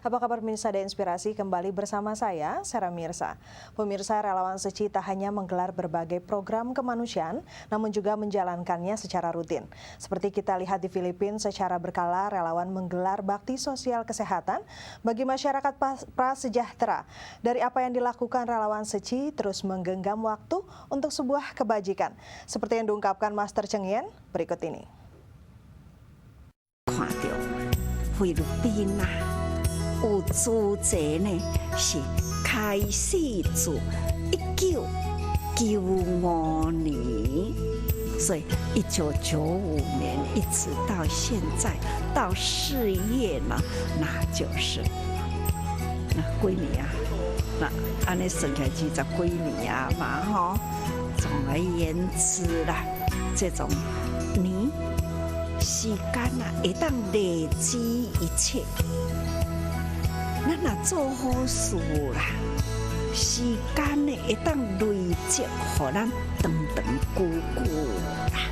Apa kabar pemirsa dan inspirasi? Kembali bersama saya, Sarah Mirsa. Pemirsa, relawan Seci tak hanya menggelar berbagai program kemanusiaan, namun juga menjalankannya secara rutin. Seperti kita lihat di Filipina, secara berkala relawan menggelar bakti sosial kesehatan bagi masyarakat prasejahtera. Dari apa yang dilakukan relawan Seci terus menggenggam waktu untuk sebuah kebajikan. Seperti yang diungkapkan Master Cheng Yen berikut ini. Filipina 有资者呢是开始自1995年，所以1995年一直到现在到4月呢，那就是那几年啊，那按你算起来20几年啊嘛吼。总而言之啦，这种年时间啊会当累积一切。咱若做好事啦，时间呢会当累积，互咱长长久久啦，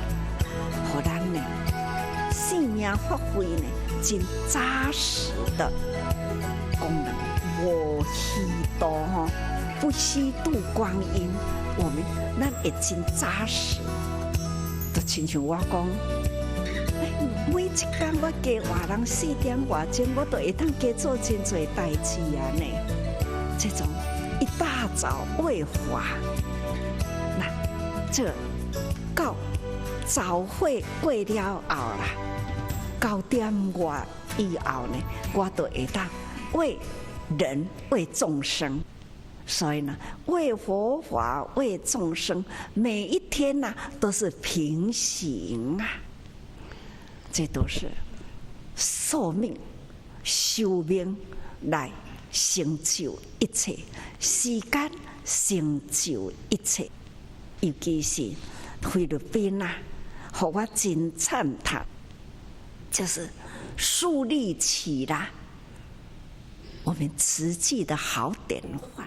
互咱呢生命发挥呢真扎实的功能，无虚度吼，不虚度光阴。我们咱会真扎实，就亲像我讲。每一天我加活人4点外钟，我都会当加做真侪代志啊呢。这种一大早为华，那这到早会过了后啦，9点外以后呢，我都会当为人为众生。所以呢，为佛法为众生，每一天呐都是平行啊。这都是寿命、寿命来成就一切，时间成就一切。尤其是菲律宾啊，让我真赞叹，就是树立起了我们慈济的好典范。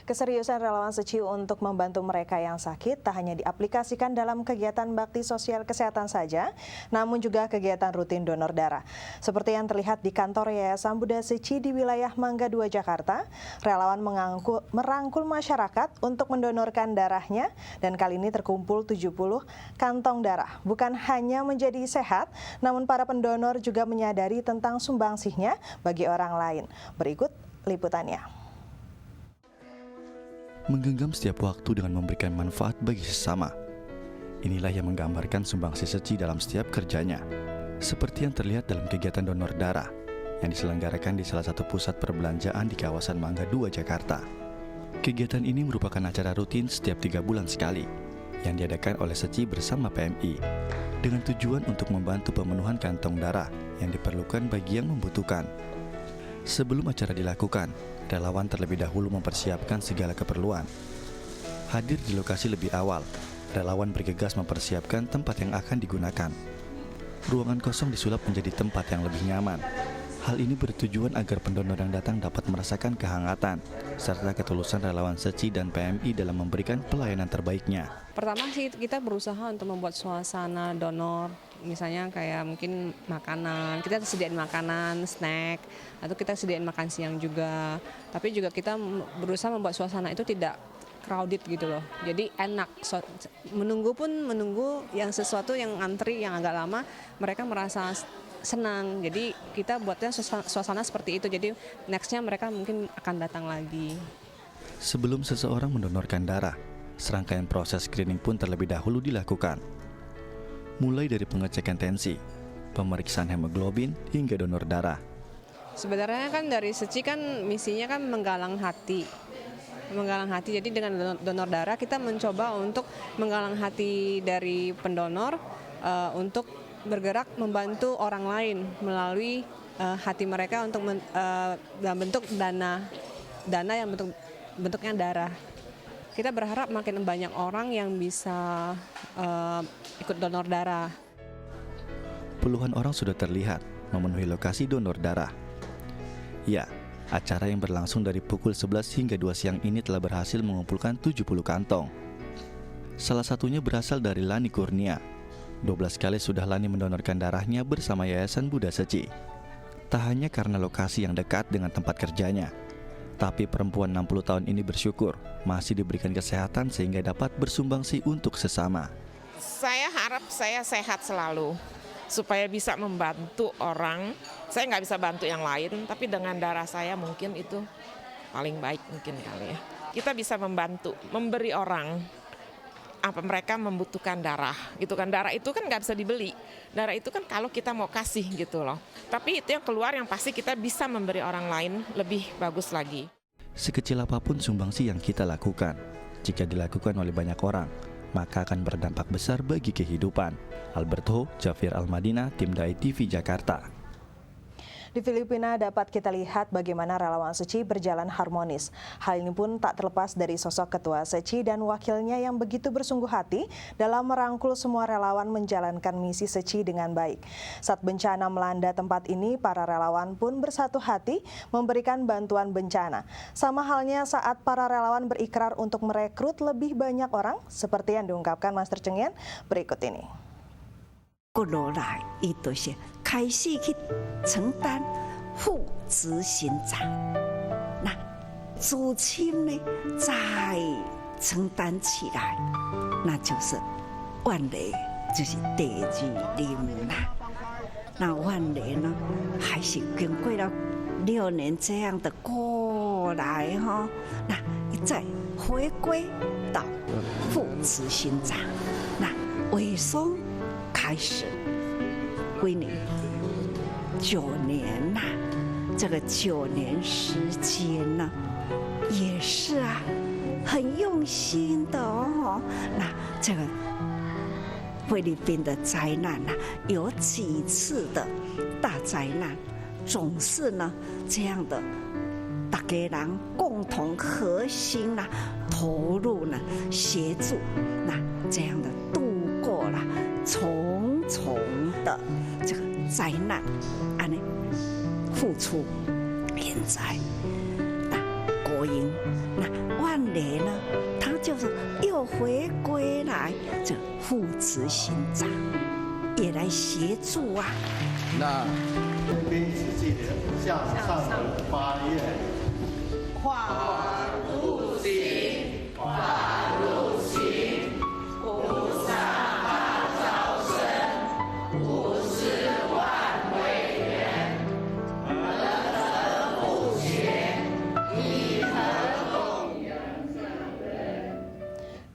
Keseriusan relawan Seci untuk membantu mereka yang sakit tak hanya diaplikasikan dalam kegiatan bakti sosial kesehatan saja, namun juga kegiatan rutin donor darah. Seperti yang terlihat di kantor Yayasan Buddha Seci di wilayah Mangga 2, Jakarta, relawan merangkul masyarakat untuk mendonorkan darahnya dan kali ini terkumpul 70 kantong darah. Bukan hanya menjadi sehat, namun para pendonor juga menyadari tentang sumbangsihnya bagi orang lain. Berikut liputannya. Menggenggam setiap waktu dengan memberikan manfaat bagi sesama. Inilah yang menggambarkan sumbangsi Seci dalam setiap kerjanya. Seperti yang terlihat dalam kegiatan donor darah yang diselenggarakan di salah satu pusat perbelanjaan di kawasan Mangga 2, Jakarta. Kegiatan ini merupakan acara rutin setiap 3 bulan sekali yang diadakan oleh Seci bersama PMI dengan tujuan untuk membantu pemenuhan kantong darah yang diperlukan bagi yang membutuhkan. Sebelum acara dilakukan, relawan terlebih dahulu mempersiapkan segala keperluan. Hadir di lokasi lebih awal, relawan bergegas mempersiapkan tempat yang akan digunakan. Ruangan kosong disulap menjadi tempat yang lebih nyaman. Hal ini bertujuan agar pendonor yang datang dapat merasakan kehangatan, serta ketulusan relawan Seci dan PMI dalam memberikan pelayanan terbaiknya. Pertama sih kita berusaha untuk membuat suasana donor, misalnya kayak mungkin makanan, kita sediain makanan, snack, atau kita sediain makan siang juga. Tapi juga kita berusaha membuat suasana itu tidak crowded gitu loh. Jadi enak, menunggu yang sesuatu yang antri yang agak lama, mereka merasa senang. Jadi kita buatnya suasana seperti itu, jadi nextnya mereka mungkin akan datang lagi. Sebelum seseorang mendonorkan darah, serangkaian proses screening pun terlebih dahulu dilakukan. Mulai dari pengecekan tensi, pemeriksaan hemoglobin, hingga donor darah. Sebenarnya kan dari Seci kan misinya kan menggalang hati. Jadi dengan donor darah kita mencoba untuk menggalang hati dari pendonor untuk bergerak membantu orang lain melalui hati mereka untuk dalam bentuk dana yang bentuknya darah. Kita berharap makin banyak orang yang bisa ikut donor darah. Puluhan orang sudah terlihat memenuhi lokasi donor darah. Ya, acara yang berlangsung dari pukul 11 hingga 2 siang ini telah berhasil mengumpulkan 70 kantong. Salah satunya berasal dari Lani Kurnia. 12 kali sudah Lani mendonorkan darahnya bersama Yayasan Buddha Seci. Tak hanya karena lokasi yang dekat dengan tempat kerjanya, tapi perempuan 60 tahun ini bersyukur masih diberikan kesehatan sehingga dapat bersumbangsi untuk sesama. Saya harap saya sehat selalu, supaya bisa membantu orang. Saya nggak bisa bantu yang lain, tapi dengan darah saya mungkin itu paling baik mungkin kali ya. Kita bisa membantu, memberi orang apa mereka membutuhkan darah, gitu kan. Darah itu kan nggak bisa dibeli. Darah itu kan kalau kita mau kasih gitu loh. Tapi itu yang keluar yang pasti kita bisa memberi orang lain lebih bagus lagi. Sekecil apapun sumbangsi yang kita lakukan, jika dilakukan oleh banyak orang, maka akan berdampak besar bagi kehidupan. Alberto Jafir Al-Madinah, Tim Dai TV Jakarta. Di Filipina dapat kita lihat bagaimana relawan SECI berjalan harmonis. Hal ini pun tak terlepas dari sosok ketua SECI dan wakilnya yang begitu bersungguh hati dalam merangkul semua relawan menjalankan misi SECI dengan baik. Saat bencana melanda tempat ini, para relawan pun bersatu hati memberikan bantuan bencana. Sama halnya saat para relawan berikrar untuk merekrut lebih banyak orang, seperti yang diungkapkan Master Cheng Yen berikut ini. 过来，伊就是开始去承担副执行长，那主亲呢再承担起来，那就是万雷，就是第二任啦。那万雷呢，还是经过了6年这样的过来哈，那再回归到副执行长，那尾松。 开始，归你9年呐、这个9年时间呢、也是啊，很用心的哦。那这个菲律宾的灾难呐、有几次的大灾难，总是呢这样的，大家人共同核心呐、投入呢协助，那这样的度过了。 重重的这个灾难，安尼付出，现在那国营那万雷呢，他就是又回归来这副执行长，也来协助啊。那宾是记得向上人发愿，化入行，化入行，菩萨。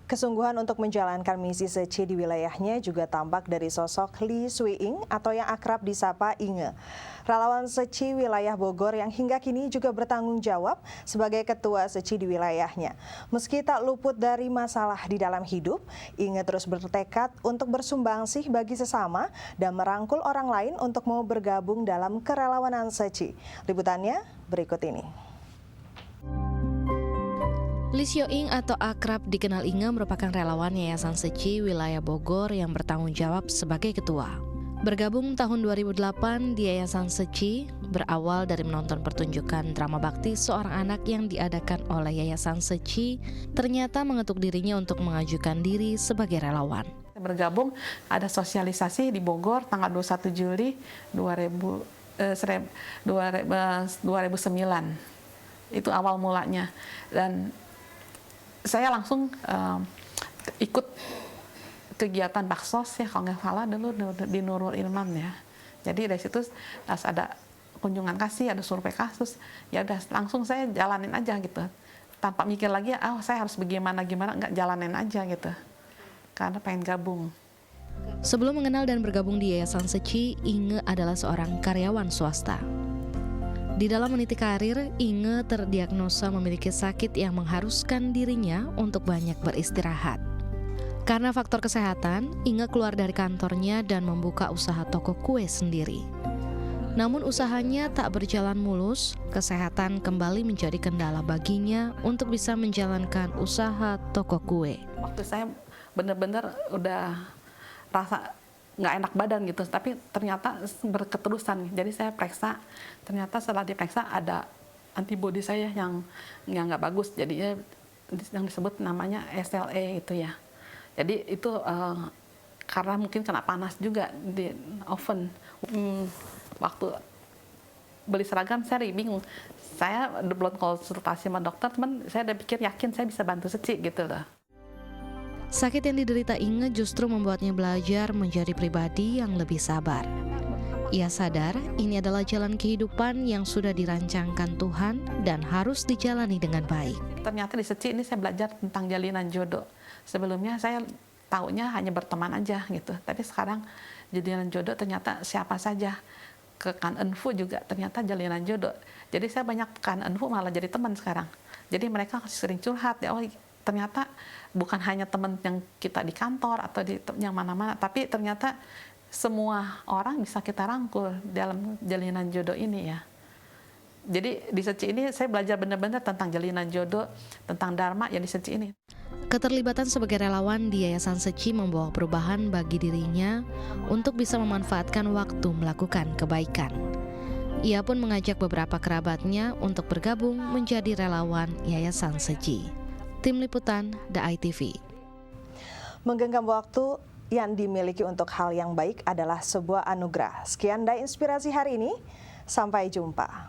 Kesungguhan untuk menjalankan misi SECI di wilayahnya juga tampak dari sosok Lee Sui Ing atau yang akrab disapa Inge. Relawan SECI wilayah Bogor yang hingga kini juga bertanggung jawab sebagai ketua SECI di wilayahnya. Meski tak luput dari masalah di dalam hidup, Inge terus bertekad untuk bersumbangsih bagi sesama dan merangkul orang lain untuk mau bergabung dalam kerelawanan SECI. Liputannya berikut ini. Lee Sio Ing atau akrab dikenal Inge merupakan relawan Yayasan SECI wilayah Bogor yang bertanggung jawab sebagai ketua. Bergabung tahun 2008 di Yayasan SECI berawal dari menonton pertunjukan drama bakti seorang anak yang diadakan oleh Yayasan SECI, ternyata mengetuk dirinya untuk mengajukan diri sebagai relawan. Bergabung ada sosialisasi di Bogor tanggal 21 Juli 2009. Itu awal mulanya. Dan saya langsung ikut kegiatan baksos ya, kalau nggak salah dulu di Nurul Ilman ya. Jadi dari situ ada kunjungan kasih, ada survei kasus, ya udah langsung saya jalanin aja gitu, tanpa mikir lagi, saya harus bagaimana nggak jalanin aja gitu, karena pengen gabung. Sebelum mengenal dan bergabung di Yayasan SECI, Inge adalah seorang karyawan swasta. Di dalam meniti karir, Inge terdiagnosa memiliki sakit yang mengharuskan dirinya untuk banyak beristirahat. Karena faktor kesehatan, Inge keluar dari kantornya dan membuka usaha toko kue sendiri. Namun usahanya tak berjalan mulus, kesehatan kembali menjadi kendala baginya untuk bisa menjalankan usaha toko kue. Waktu saya benar-benar udah rasa nggak enak badan gitu, tapi ternyata berketerusan. Jadi saya periksa, ternyata setelah diperiksa ada antibodi saya yang nggak bagus, jadinya yang disebut namanya SLE itu ya. Jadi itu karena mungkin kena panas juga di oven. Waktu beli seragam, saya bingung. Saya belum konsultasi sama dokter, teman saya udah pikir yakin saya bisa bantu Seci gitu loh. Sakit yang diderita Inge justru membuatnya belajar menjadi pribadi yang lebih sabar. Ia sadar ini adalah jalan kehidupan yang sudah dirancangkan Tuhan dan harus dijalani dengan baik. Ternyata di Seci ini saya belajar tentang jalinan jodoh. Sebelumnya saya taunya hanya berteman aja gitu. Tapi sekarang jalinan jodoh ternyata siapa saja. Ke Kan Enfu juga ternyata jalinan jodoh. Jadi saya banyak Kan Enfu malah jadi teman sekarang. Jadi mereka sering curhat ya, oh ternyata bukan hanya teman yang kita di kantor atau di yang mana-mana, tapi ternyata semua orang bisa kita rangkul dalam jalinan jodoh ini ya. Jadi di Seci ini saya belajar benar-benar tentang jalinan jodoh, tentang dharma yang di Seci ini. Keterlibatan sebagai relawan di Yayasan Seci membawa perubahan bagi dirinya untuk bisa memanfaatkan waktu melakukan kebaikan. Ia pun mengajak beberapa kerabatnya untuk bergabung menjadi relawan Yayasan Seci. Tim Liputan, The ITV. Menggenggam waktu yang dimiliki untuk hal yang baik adalah sebuah anugerah. Sekian Dai Inspirasi hari ini, sampai jumpa.